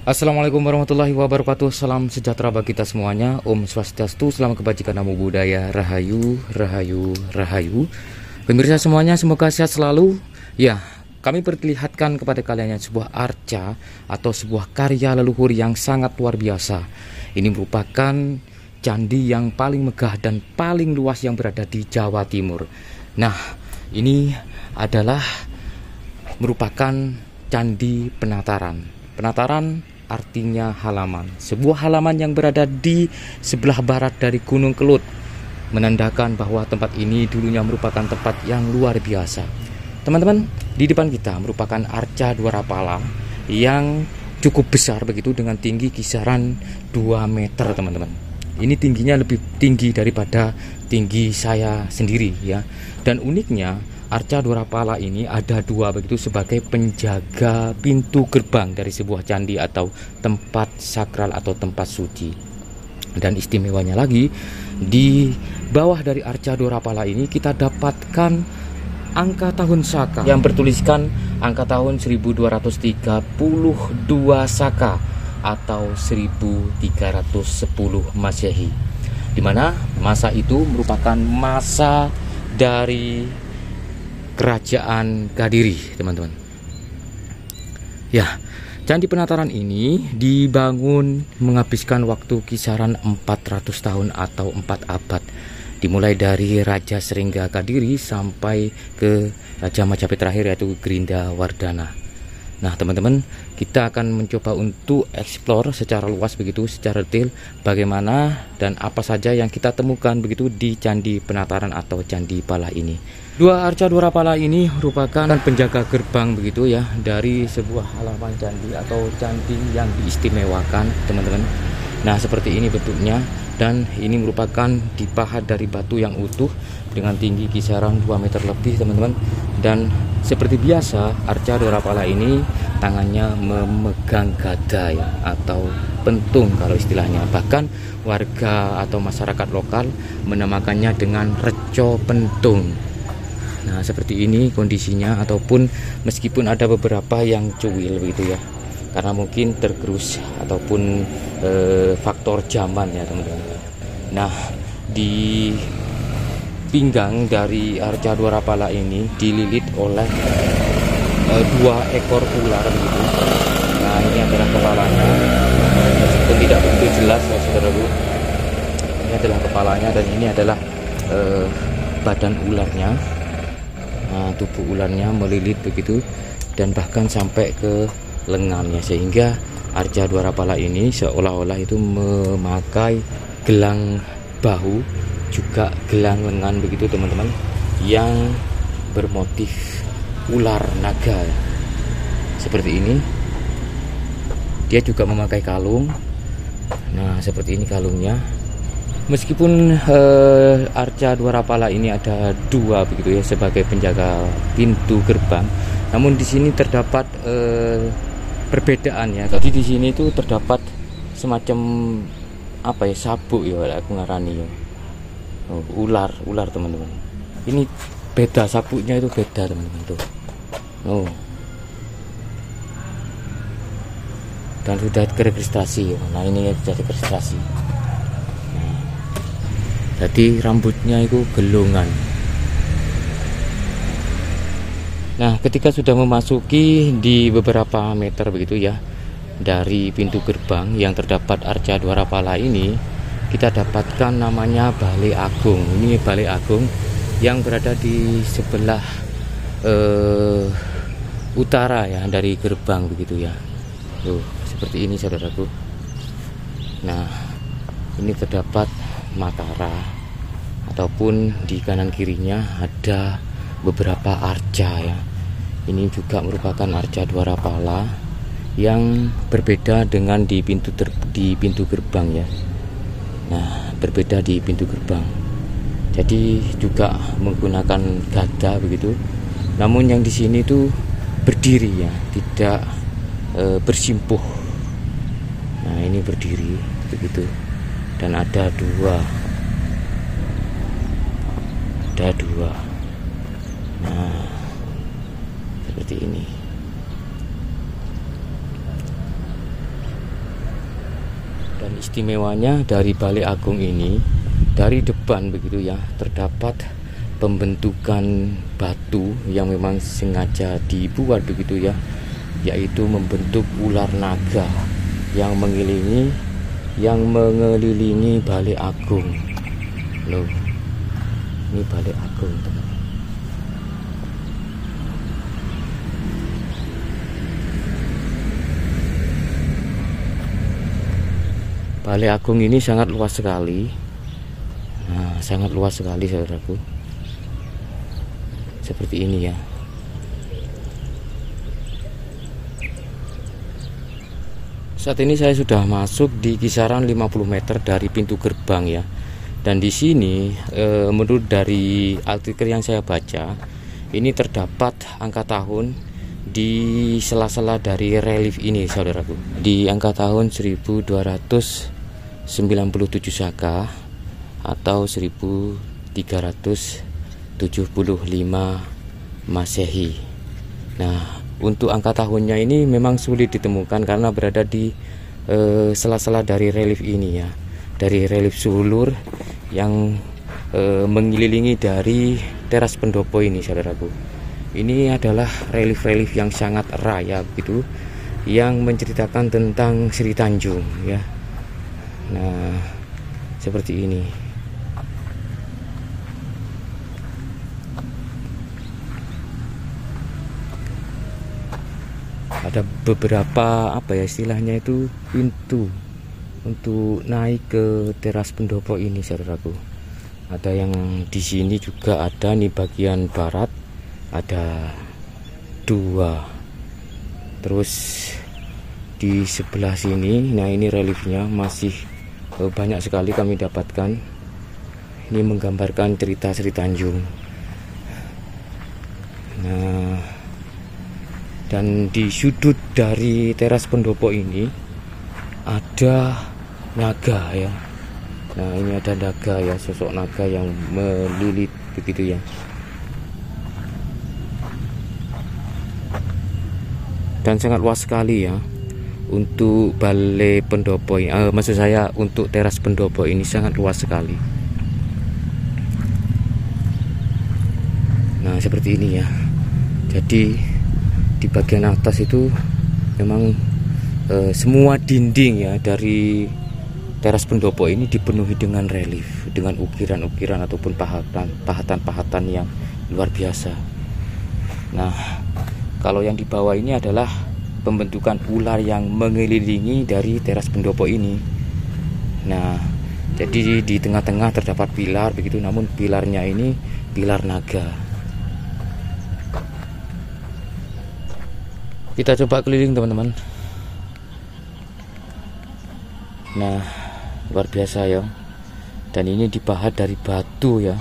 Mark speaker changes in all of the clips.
Speaker 1: Assalamualaikum warahmatullahi wabarakatuh. Salam sejahtera bagi kita semuanya. Om Swastiastu, salam kebajikan, namo buddhaya, rahayu, rahayu, rahayu. Pemirsa semuanya, semoga sehat selalu. Ya, kami perlihatkan kepada kalian sebuah arca atau sebuah karya leluhur yang sangat luar biasa. Ini merupakan candi yang paling megah dan paling luas yang berada di Jawa Timur. Nah, ini adalah merupakan Candi Penataran. Penataran artinya halaman. Sebuah halaman yang berada di sebelah barat dari Gunung Kelut, menandakan bahwa tempat ini dulunya merupakan tempat yang luar biasa. Teman-teman, di depan kita merupakan arca Dwarapala yang cukup besar begitu, dengan tinggi kisaran 2 meter, teman-teman. Ini tingginya lebih tinggi daripada tinggi saya sendiri ya. Dan uniknya, arca Dwarapala ini ada 2 begitu sebagai penjaga pintu gerbang dari sebuah candi atau tempat sakral atau tempat suci. Dan istimewanya lagi, di bawah dari arca Dwarapala ini kita dapatkan angka tahun Saka yang bertuliskan angka tahun 1232 Saka atau 1310 Masehi, dimana masa itu merupakan masa dari Kerajaan Kadiri, teman-teman. Ya, Candi Penataran ini dibangun menghabiskan waktu kisaran 400 tahun atau 4 abad. Dimulai dari Raja Srengga Kadiri sampai ke Raja Majapahit terakhir, yaitu Gerinda Wardana. Nah, teman-teman, kita akan mencoba untuk explore secara luas begitu, secara detail bagaimana dan apa saja yang kita temukan begitu di Candi Penataran atau Candi Pala ini. 2 arca Dwarapala ini merupakan penjaga gerbang begitu ya, dari sebuah halaman candi atau candi yang diistimewakan, teman-teman. Nah, seperti ini bentuknya, dan ini merupakan dipahat dari batu yang utuh dengan tinggi kisaran 2 meter lebih, teman-teman. Dan seperti biasa, arca Dwarapala ini tangannya memegang gada ya, atau pentung kalau istilahnya. Bahkan warga atau masyarakat lokal menamakannya dengan Reco Pentung. Nah, seperti ini kondisinya, ataupun meskipun ada beberapa yang cuil begitu ya, karena mungkin tergerus ataupun faktor zaman ya, teman-teman. Nah, di pinggang dari arca Dwarapala ini dililit oleh 2 ekor ular begitu. Nah, ini adalah kepalanya, meskipun tidak begitu jelas ya saudaraku. Ini adalah kepalanya, dan ini adalah badan ularnya. Nah, tubuh ularnya melilit begitu, dan bahkan sampai ke lengannya, sehingga arca Dwarapala ini seolah-olah itu memakai gelang bahu, juga gelang lengan begitu, teman-teman, yang bermotif ular naga seperti ini. Dia juga memakai kalung. Nah, seperti ini kalungnya. Meskipun arca Dwarapala ini ada 2 begitu ya sebagai penjaga pintu gerbang, namun di sini terdapat perbedaan ya. Jadi di sini itu terdapat semacam apa ya, sabuk ya, aku ngarani ya. Ular teman-teman. Ini beda, sabuknya itu beda, teman-teman tuh. Dan sudah keregistrasi ya. Nah, ini sudah keregistrasi. Jadi rambutnya itu gelongan. Nah, ketika sudah memasuki di beberapa meter begitu ya dari pintu gerbang yang terdapat arca Dwarapala ini, kita dapatkan namanya Balai Agung. Ini Balai Agung yang berada di sebelah utara ya dari gerbang begitu ya. Tuh, seperti ini saudaraku. Nah, ini terdapat Matara, ataupun di kanan kirinya ada beberapa arca ya. Ini juga merupakan arca Dwarapala yang berbeda dengan di pintu gerbang ya. Nah, berbeda di pintu gerbang. Jadi juga menggunakan gada begitu. Namun yang di sini tuh berdiri ya, tidak bersimpuh. Nah, ini berdiri begitu. Dan ada 2. Nah, seperti ini. Dan istimewanya dari Balai Agung ini, dari depan begitu ya, terdapat pembentukan batu yang memang sengaja dibuat begitu ya, yaitu membentuk ular naga yang mengelilingi Balai Agung. Loh, ini Balai Agung, teman. Balai Agung ini sangat luas sekali. Nah, sangat luas sekali saudaraku. Seperti ini ya. Saat ini saya sudah masuk di kisaran 50 meter dari pintu gerbang ya. Dan di sini menurut dari artikel yang saya baca, ini terdapat angka tahun di sela-sela dari relief ini saudaraku. Di angka tahun 1297 Saka atau 1375 Masehi. Nah, untuk angka tahunnya ini memang sulit ditemukan karena berada di sela-sela dari relief ini ya, dari relief sulur yang mengelilingi dari teras pendopo ini saudaraku. Ini adalah relief-relief yang sangat raya begitu, yang menceritakan tentang Sri Tanjung ya. Nah, seperti ini. Ada beberapa apa ya istilahnya itu, pintu untuk naik ke teras pendopo ini saudaraku. Ada yang di sini juga ada nih, bagian barat ada 2. Terus di sebelah sini, nah ini reliefnya masih banyak sekali kami dapatkan. Ini menggambarkan cerita Sri Tanjung. Nah, dan di sudut dari teras pendopo ini ada naga ya. Nah, ini ada naga ya, sosok naga yang melilit begitu ya. Dan sangat luas sekali ya untuk balai pendopo ini. Maksud saya untuk teras pendopo ini sangat luas sekali. Nah, seperti ini ya. Jadi di bagian atas itu memang semua dinding ya dari teras pendopo ini dipenuhi dengan relief, dengan ukiran-ukiran ataupun pahatan-pahatan yang luar biasa. Nah, kalau yang di bawah ini adalah pembentukan ular yang mengelilingi dari teras pendopo ini. Nah, jadi di tengah-tengah terdapat pilar begitu, namun pilarnya ini pilar naga. Kita coba keliling teman-teman. Nah, luar biasa ya. Dan ini dipahat dari batu ya,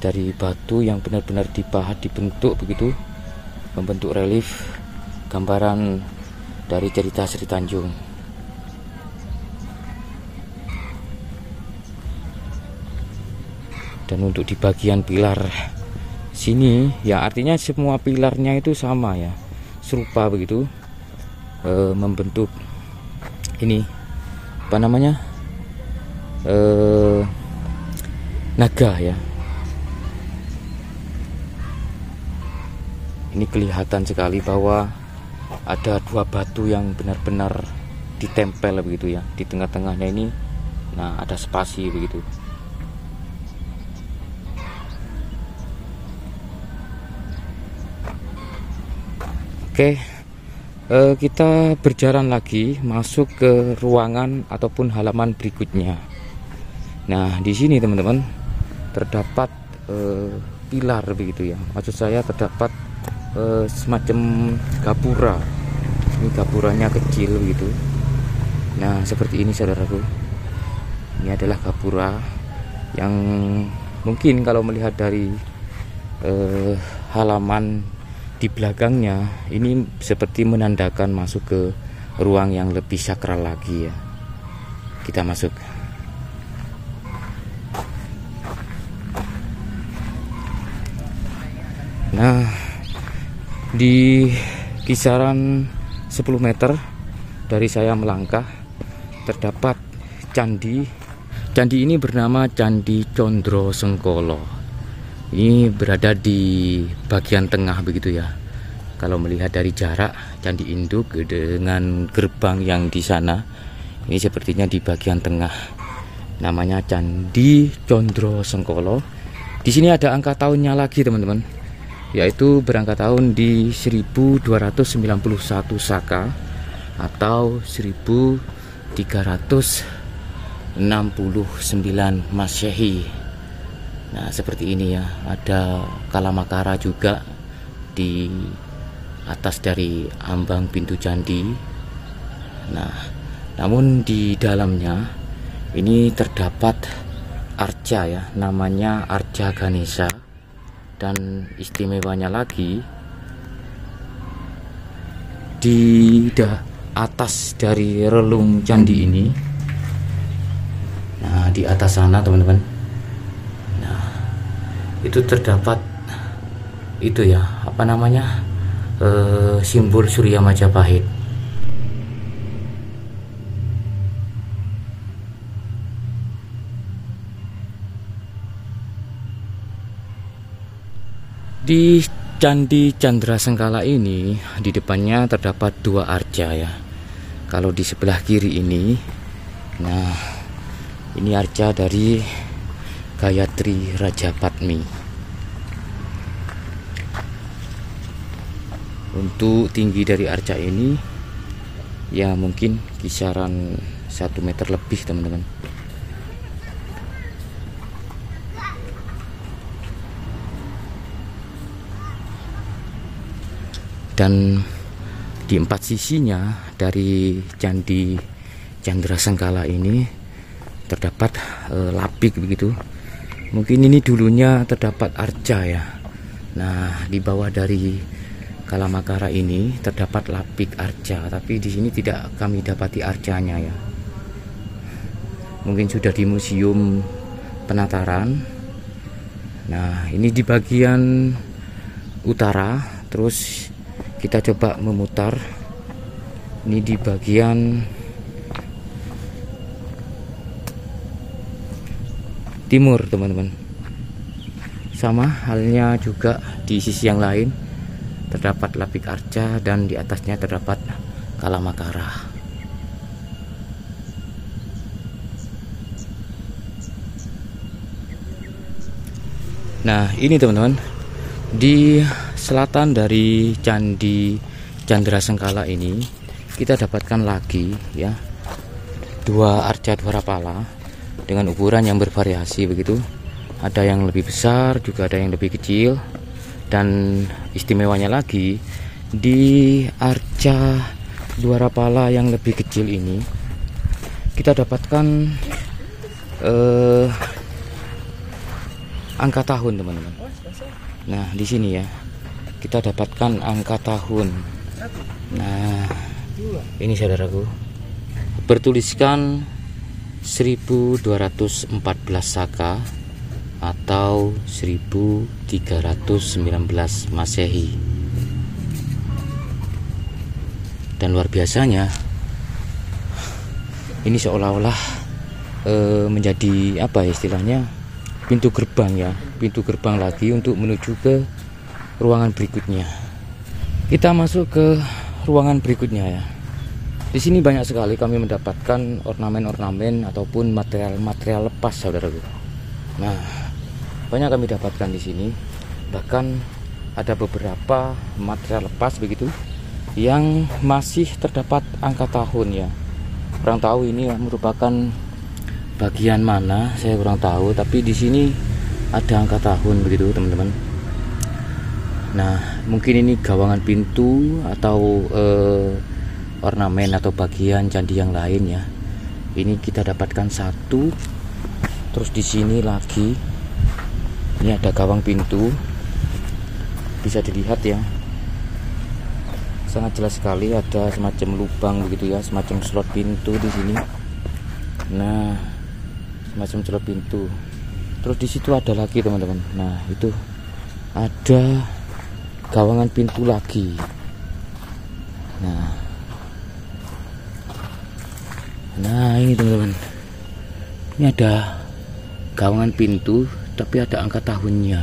Speaker 1: dari batu yang benar-benar dipahat, dibentuk begitu, membentuk relief gambaran dari cerita Sri Tanjung. Dan untuk di bagian pilar sini ya, artinya semua pilarnya itu sama ya, serupa begitu, membentuk ini apa namanya, naga ya. Ini kelihatan sekali bahwa ada 2 batu yang benar-benar ditempel begitu ya. Di tengah-tengahnya ini, nah ada spasi begitu. Oke, kita berjalan lagi masuk ke ruangan ataupun halaman berikutnya. Nah, di sini teman-teman terdapat pilar begitu ya. Maksud saya terdapat semacam gapura. Ini gapuranya kecil begitu. Nah, seperti ini saudaraku. Ini adalah gapura yang mungkin kalau melihat dari halaman di belakangnya ini seperti menandakan masuk ke ruang yang lebih sakral lagi ya. Kita masuk. Nah, di kisaran 10 meter dari saya melangkah terdapat Candi ini bernama Candi Condro Sengkolo. Ini berada di bagian tengah begitu ya. Kalau melihat dari jarak candi induk dengan gerbang yang di sana, ini sepertinya di bagian tengah. Namanya Candi Condro Sengkolo. Di sini ada angka tahunnya lagi teman-teman, yaitu berangkat tahun di 1291 Saka atau 1369 Masehi. Nah, seperti ini ya. Ada Kalamakara juga di atas dari ambang pintu candi. Nah, namun di dalamnya ini terdapat arca ya, namanya Arca Ganesha. Dan istimewanya lagi, di atas dari relung candi ini, nah di atas sana teman-teman, nah itu terdapat itu ya, apa namanya, simbol Surya Majapahit. Di Candi Candrasengkala ini, di depannya terdapat dua arca ya. Kalau di sebelah kiri ini, nah ini arca dari Gayatri Rajapatmi. Untuk tinggi dari arca ini ya mungkin kisaran 1 meter lebih teman-teman. Dan di 4 sisinya dari Candi Candrasengkala ini terdapat lapik begitu. Mungkin ini dulunya terdapat arca ya. Nah, di bawah dari Kalamakara ini terdapat lapik arca, tapi di sini tidak kami dapati arcanya ya. Mungkin sudah di museum penataran. Nah, ini di bagian utara, terus kita coba memutar. Ini di bagian timur teman-teman. Sama halnya juga di sisi yang lain terdapat lapik arca dan di atasnya terdapat Kalamakara. Nah, ini teman-teman, di selatan dari Candi Candrasengkala ini kita dapatkan lagi ya dua arca Dwarapala dengan ukuran yang bervariasi begitu. Ada yang lebih besar, juga ada yang lebih kecil. Dan istimewanya lagi, di arca Dwarapala yang lebih kecil ini kita dapatkan angka tahun teman-teman. Nah, di sini ya kita dapatkan angka tahun. Nah, ini saudaraku, bertuliskan 1214 Saka atau 1319 Masehi. Dan luar biasanya, ini seolah-olah menjadi apa istilahnya, pintu gerbang ya, pintu gerbang lagi untuk menuju ke ruangan berikutnya. Kita masuk ke ruangan berikutnya ya. Di sini banyak sekali kami mendapatkan ornamen-ornamen ataupun material-material lepas saudaraku. Nah, banyak kami dapatkan di sini. Bahkan ada beberapa material lepas begitu yang masih terdapat angka tahun ya. Kurang tahu ini merupakan bagian mana, saya kurang tahu, tapi di sini ada angka tahun begitu teman-teman. Nah, mungkin ini gawangan pintu atau ornamen atau bagian candi yang lain ya. Ini kita dapatkan satu. Terus di sini lagi, ini ada gawang pintu, bisa dilihat ya, sangat jelas sekali. Ada semacam lubang begitu ya, semacam slot pintu di sini. Nah, semacam slot pintu. Terus di situ ada lagi teman-teman. Nah, itu ada gawangan pintu lagi. Nah ini teman-teman, Ini ada gawangan pintu, tapi ada angka tahunnya.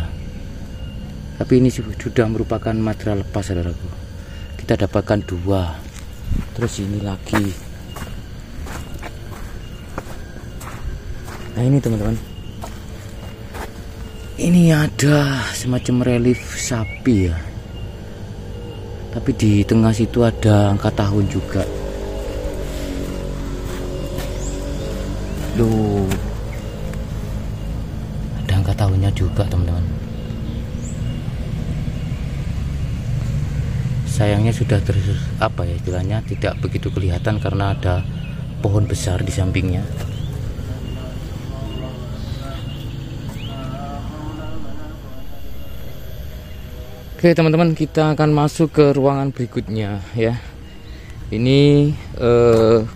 Speaker 1: Tapi ini sudah merupakan material lepas, saudaraku. Kita dapatkan 2. Terus ini lagi. Nah ini teman-teman, ini ada semacam relief sapi ya. Tapi di tengah situ ada angka tahun juga. Loh, ada angka tahunnya juga teman-teman. Sayangnya sudah istilahnya tidak begitu kelihatan karena ada pohon besar di sampingnya. Oke teman-teman, kita akan masuk ke ruangan berikutnya ya. Ini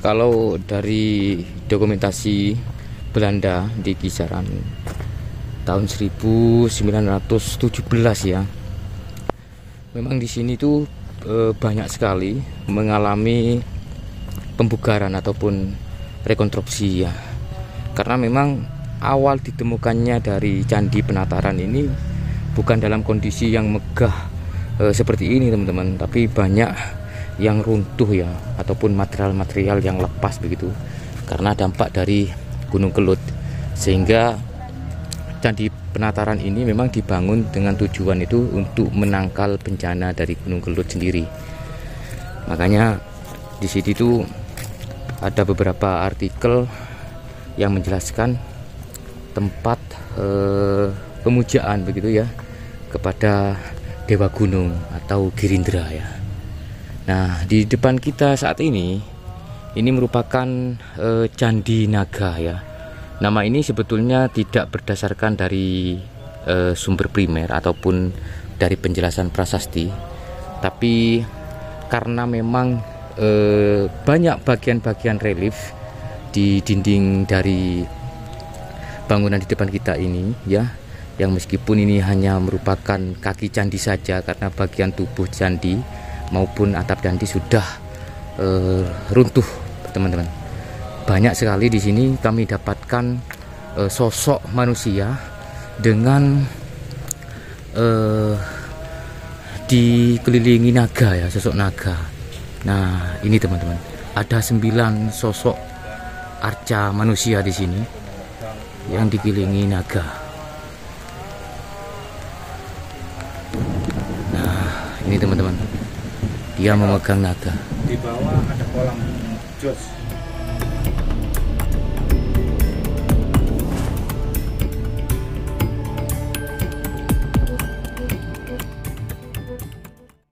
Speaker 1: kalau dari dokumentasi Belanda di kisaran tahun 1917 ya. Memang di sini tuh banyak sekali mengalami pembugaran ataupun rekonstruksi ya. Karena memang awal ditemukannya dari Candi Penataran ini bukan dalam kondisi yang megah seperti ini teman-teman, tapi banyak yang runtuh ya, ataupun material-material yang lepas begitu karena dampak dari Gunung Kelut. Sehingga Candi Penataran ini memang dibangun dengan tujuan itu untuk menangkal bencana dari Gunung Kelut sendiri. Makanya di sini tuh ada beberapa artikel yang menjelaskan tempat pemujaan begitu ya kepada Dewa Gunung atau Girindra ya. Nah, di depan kita saat ini merupakan Candi Naga ya. Nama ini sebetulnya tidak berdasarkan dari sumber primer ataupun dari penjelasan prasasti, tapi karena memang banyak bagian-bagian relief di dinding dari bangunan di depan kita ini ya, yang meskipun ini hanya merupakan kaki candi saja karena bagian tubuh candi maupun atap candi sudah runtuh teman-teman. Banyak sekali di sini kami dapatkan sosok manusia dengan dikelilingi naga ya, sosok naga. Nah ini teman-teman, ada 9 sosok arca manusia di sini yang dikelilingi naga. Nah ini teman-teman, dia memegang naga.
Speaker 2: Di bawah ada kolam jos.